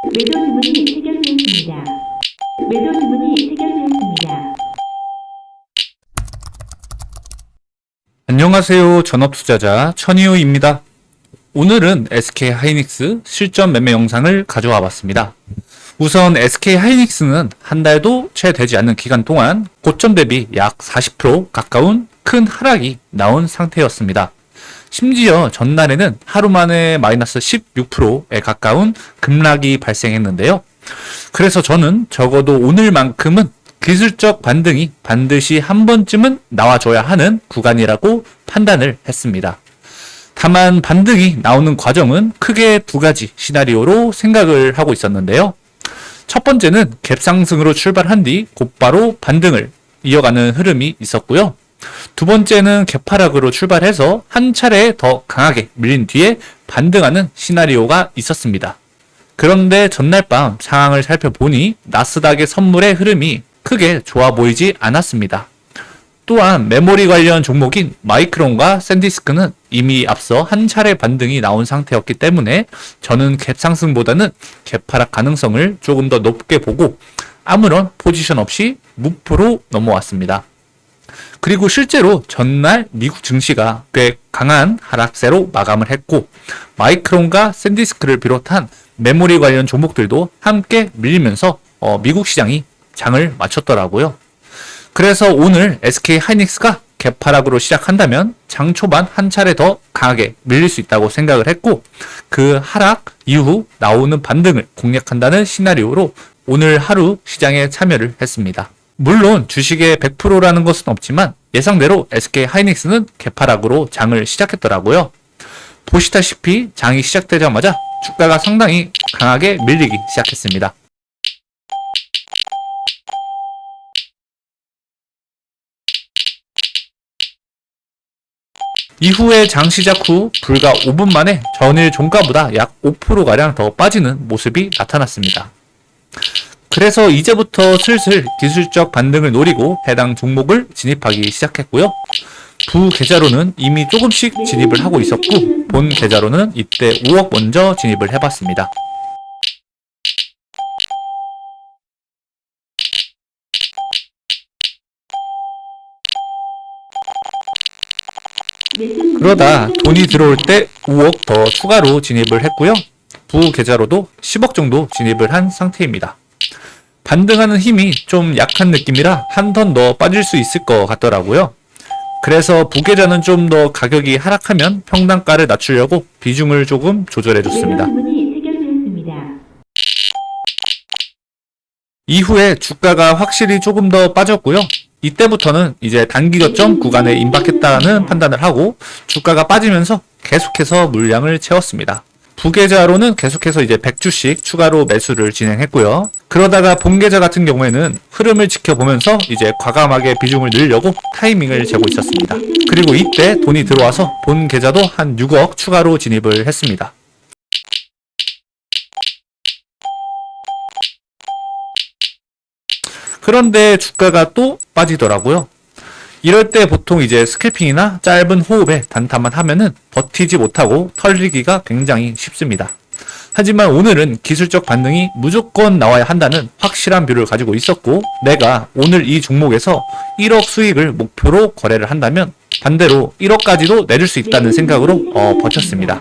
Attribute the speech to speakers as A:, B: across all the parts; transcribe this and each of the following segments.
A: 매도 주문이 체결되었습니다. 매도 주문이 체결되었습니다.
B: 안녕하세요. 전업투자자 천이호입니다. 오늘은 SK하이닉스 실전 매매 영상을 가져와 봤습니다. 우선 SK하이닉스는 한 달도 채 되지 않는 기간 동안 고점 대비 약 40% 가까운 큰 하락이 나온 상태였습니다. 심지어 전날에는 하루 만에 마이너스 16%에 가까운 급락이 발생했는데요. 그래서 저는 적어도 오늘만큼은 기술적 반등이 반드시 한 번쯤은 나와줘야 하는 구간이라고 판단을 했습니다. 다만 반등이 나오는 과정은 크게 두 가지 시나리오로 생각을 하고 있었는데요. 첫 번째는 갭상승으로 출발한 뒤 곧바로 반등을 이어가는 흐름이 있었고요. 두 번째는 갭하락으로 출발해서 한 차례 더 강하게 밀린 뒤에 반등하는 시나리오가 있었습니다. 그런데 전날 밤 상황을 살펴보니 나스닥의 선물의 흐름이 크게 좋아 보이지 않았습니다. 또한 메모리 관련 종목인 마이크론과 샌디스크는 이미 앞서 한 차례 반등이 나온 상태였기 때문에 저는 갭상승보다는 갭하락 가능성을 조금 더 높게 보고 아무런 포지션 없이 무표로 넘어왔습니다. 그리고 실제로 전날 미국 증시가 꽤 강한 하락세로 마감을 했고 마이크론과 샌디스크를 비롯한 메모리 관련 종목들도 함께 밀리면서 미국 시장이 장을 마쳤더라고요. 그래서 오늘 SK하이닉스가 갭하락으로 시작한다면 장 초반 한 차례 더 강하게 밀릴 수 있다고 생각을 했고 그 하락 이후 나오는 반등을 공략한다는 시나리오로 오늘 하루 시장에 참여를 했습니다. 물론 주식의 100%라는 것은 없지만 예상대로 SK하이닉스는 갭하락으로 장을 시작했더라고요. 보시다시피 장이 시작되자마자 주가가 상당히 강하게 밀리기 시작했습니다. 이후에 장 시작 후 불과 5분 만에 전일 종가보다 약 5%가량 더 빠지는 모습이 나타났습니다. 그래서 이제부터 슬슬 기술적 반등을 노리고 해당 종목을 진입하기 시작했고요. 부 계좌로는 이미 조금씩 진입을 하고 있었고 본 계좌로는 이때 5억 먼저 진입을 해봤습니다. 그러다 돈이 들어올 때 5억 더 추가로 진입을 했고요. 부 계좌로도 10억 정도 진입을 한 상태입니다. 반등하는 힘이 좀 약한 느낌이라 한 턴 더 빠질 수 있을 것 같더라고요. 그래서 부계좌는 좀 더 가격이 하락하면 평단가를 낮추려고 비중을 조금 조절해 줬습니다. 이후에 주가가 확실히 조금 더 빠졌고요. 이때부터는 이제 단기 저점 구간에 임박했다는 판단을 하고 주가가 빠지면서 계속해서 물량을 채웠습니다. 부계좌로는 계속해서 이제 100주씩 추가로 매수를 진행했고요. 그러다가 본계좌 같은 경우에는 흐름을 지켜보면서 이제 과감하게 비중을 늘려고 타이밍을 재고 있었습니다. 그리고 이때 돈이 들어와서 본 계좌도 한 6억 추가로 진입을 했습니다. 그런데 주가가 또 빠지더라고요. 이럴 때 보통 이제 스캘핑이나 짧은 호흡에 단타만 하면은 버티지 못하고 털리기가 굉장히 쉽습니다. 하지만 오늘은 기술적 반등이 무조건 나와야 한다는 확실한 뷰를 가지고 있었고 내가 오늘 이 종목에서 1억 수익을 목표로 거래를 한다면 반대로 1억까지도 내줄 수 있다는 생각으로 버텼습니다.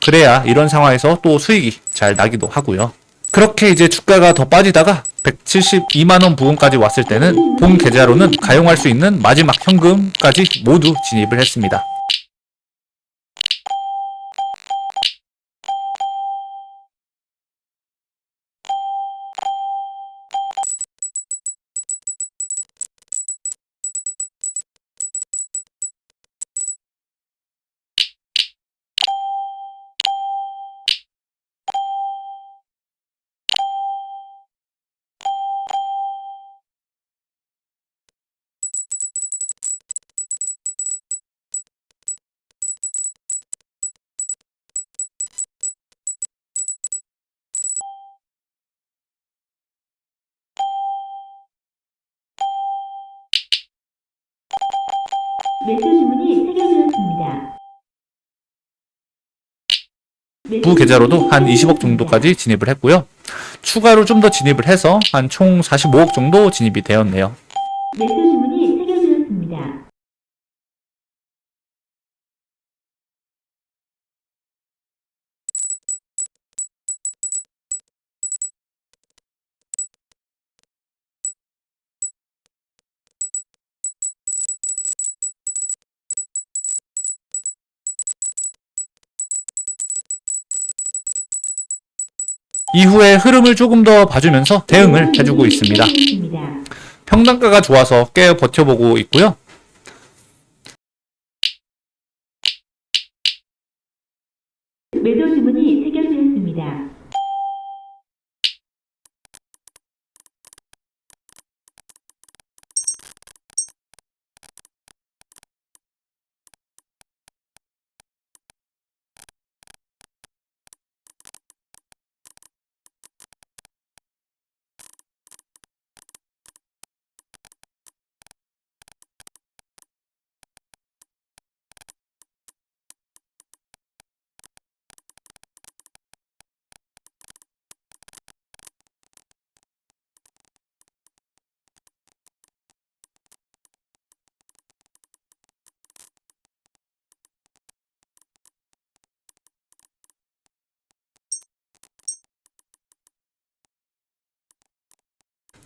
B: 그래야 이런 상황에서 또 수익이 잘 나기도 하고요. 그렇게 이제 주가가 더 빠지다가 172만원 부근까지 왔을 때는 본 계좌로는 가용할 수 있는 마지막 현금까지 모두 진입을 했습니다.
A: 매수 주문이 체결되었습니다.
B: 부 계좌로도 한 20억 정도까지 진입을 했고요. 추가로 좀 더 진입을 해서 한 총 45억 정도 진입이 되었네요.
A: 매수 주문이 체결되었습니다.
B: 이후에 흐름을 조금 더 봐주면서 대응을 해주고 있습니다.
A: 체결되었습니다.
B: 평단가가 좋아서 꽤 버텨보고 있고요.
A: 매도 주문이 체결되었습니다.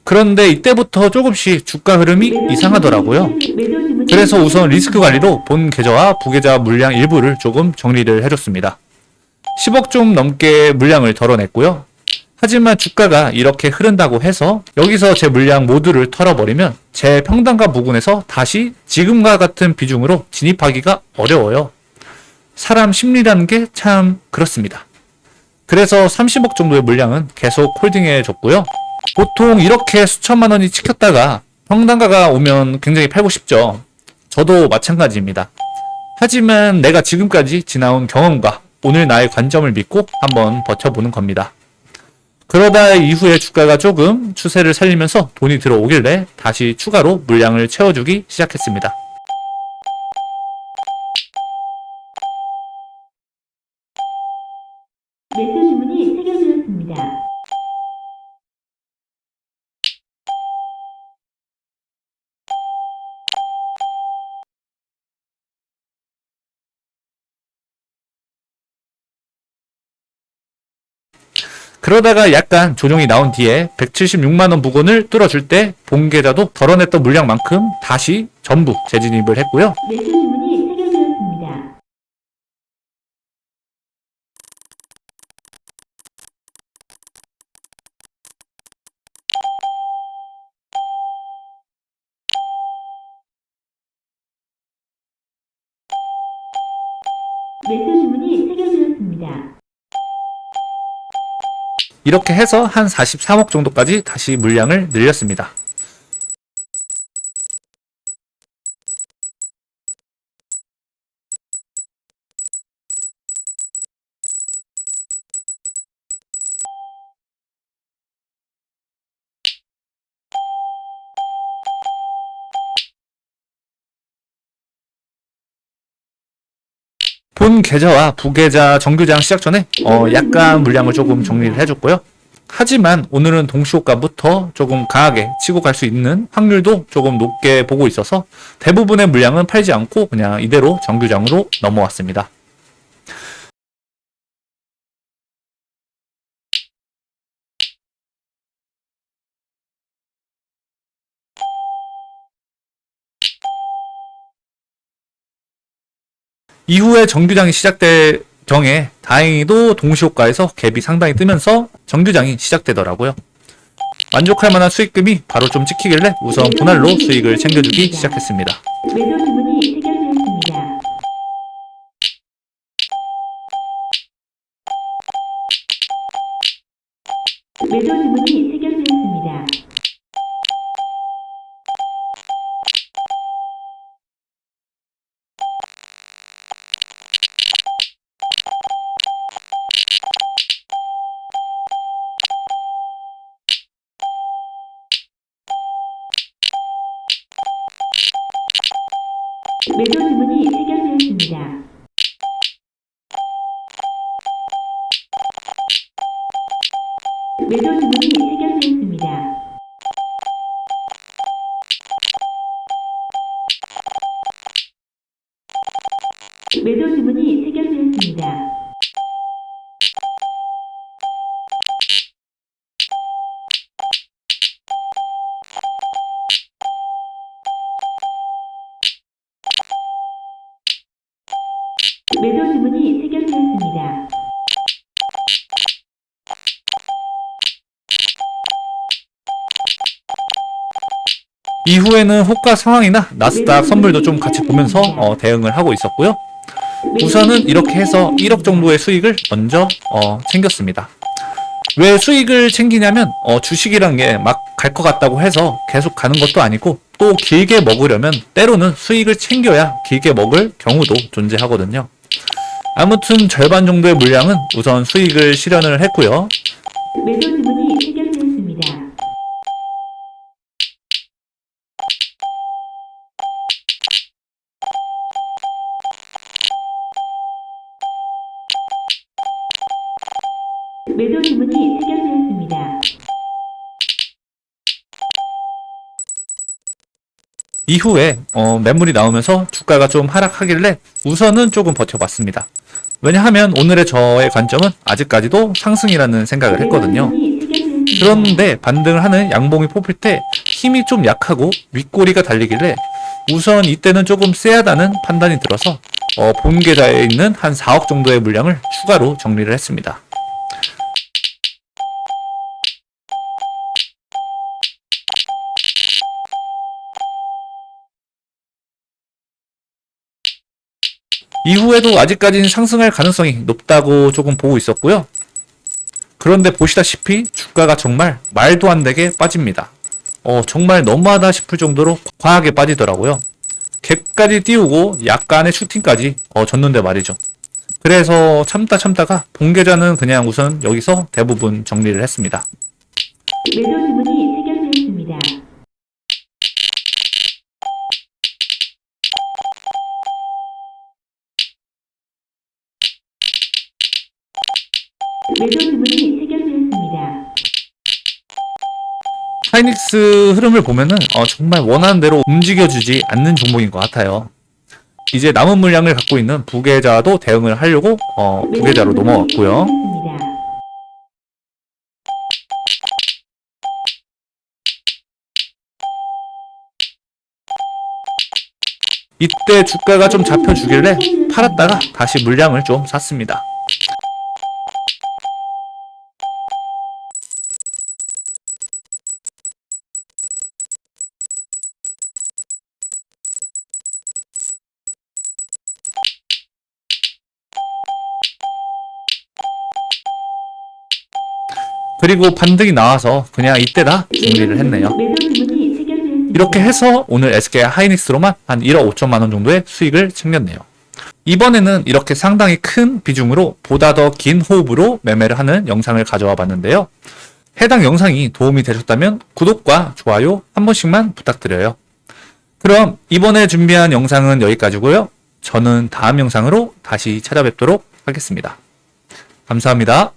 B: 그런데 이때부터 조금씩 주가 흐름이 이상하더라고요.
A: 매도 주문이
B: 그래서 우선 리스크 관리로 본 계좌와 부계좌 물량 일부를 조금 정리를 해줬습니다. 10억 좀 넘게 물량을 덜어냈고요. 하지만 주가가 이렇게 흐른다고 해서 여기서 제 물량 모두를 털어버리면 제 평단가 부근에서 다시 지금과 같은 비중으로 진입하기가 어려워요. 사람 심리라는 게 참 그렇습니다. 그래서 30억 정도의 물량은 계속 홀딩해 줬고요. 보통 이렇게 수천만 원이 찍혔다가 평단가가 오면 굉장히 팔고 싶죠. 저도 마찬가지입니다. 하지만 내가 지금까지 지나온 경험과 오늘 나의 관점을 믿고 한번 버텨보는 겁니다. 그러다 이후에 주가가 조금 추세를 살리면서 돈이 들어오길래 다시 추가로 물량을 채워주기 시작했습니다.
A: 매수 주문이 체결되었습니다.
B: 그러다가 약간 조정이 나온 뒤에 176만원 부근을 뚫어줄 때 본계좌도 덜어냈던 물량만큼 다시 전부 재진입을 했고요.
A: 매수 주문이 체결되었습니다. 매수 주문이 체결되었습니다.
B: 이렇게 해서 한 43억 정도까지 다시 물량을 늘렸습니다. 본 계좌와 부계좌 정규장 시작 전에 약간 물량을 조금 정리를 해줬고요. 하지만 오늘은 동시호가부터 조금 강하게 치고 갈 수 있는 확률도 조금 높게 보고 있어서 대부분의 물량은 팔지 않고 그냥 이대로 정규장으로 넘어왔습니다. 이후에 정규장이 시작될 경에 다행히도 동시호가에서 갭이 상당히 뜨면서 정규장이 시작되더라고요. 만족할 만한 수익금이 바로 좀 찍히길래 우선 분할로 수익을 챙겨주기 시작했습니다.
A: 매도 주문이 체결되었습니다. 매도 주문이 체결되었습니다. 매도 주문이 체결되었습니다. 매도 주문이 체결되었습니다. 매도 주문이 체결되었습니다. 매도 주문이 체결되었습니다.
B: 이후에는 호가 상황이나 나스닥 선물도 좀 같이 보면서 대응을 하고 있었고요. 우선은 이렇게 해서 1억 정도의 수익을 먼저 챙겼습니다. 왜 수익을 챙기냐면 주식이란 게 막 갈 것 같다고 해서 계속 가는 것도 아니고 또 길게 먹으려면 때로는 수익을 챙겨야 길게 먹을 경우도 존재하거든요. 아무튼 절반 정도의 물량은 우선 수익을 실현을 했고요.
A: 매도 주문이 체결되었습니다. 매도 주문이 체결되었습니다.
B: 이후에 매물이 나오면서 주가가 좀 하락하길래 우선은 조금 버텨봤습니다. 왜냐하면 오늘의 저의 관점은 아직까지도 상승이라는 생각을 했거든요. 그런데 반등을 하는 양봉이 뽑힐 때 힘이 좀 약하고 윗꼬리가 달리길래 우선 이때는 조금 세하다는 판단이 들어서 본 계좌에 있는 한 4억 정도의 물량을 추가로 정리를 했습니다. 이후에도 아직까지는 상승할 가능성이 높다고 조금 보고 있었고요. 그런데 보시다시피 주가가 정말 말도 안 되게 빠집니다. 정말 너무하다 싶을 정도로 과하게 빠지더라고요. 갭까지 띄우고 약간의 슈팅까지 줬는데 말이죠. 그래서 참다가 본 계좌는 그냥 우선 여기서 대부분 정리를 했습니다.
A: 매도 주문이 체결되었습니다. 매도 주문이 체결되었습니다.
B: 하이닉스 흐름을 보면은 정말 원하는 대로 움직여주지 않는 종목인 것 같아요. 이제 남은 물량을 갖고 있는 부계좌도 대응을 하려고 부계좌로 넘어왔고요. 이때 주가가 좀 잡혀주길래 팔았다가 다시 물량을 좀 샀습니다. 그리고 반등이 나와서 그냥 이때다 정리를 했네요. 이렇게 해서 오늘 SK 하이닉스로만 한 1억 5천만 원 정도의 수익을 챙겼네요. 이번에는 이렇게 상당히 큰 비중으로 보다 더 긴 호흡으로 매매를 하는 영상을 가져와 봤는데요. 해당 영상이 도움이 되셨다면 구독과 좋아요 한 번씩만 부탁드려요. 그럼 이번에 준비한 영상은 여기까지고요. 저는 다음 영상으로 다시 찾아뵙도록 하겠습니다. 감사합니다.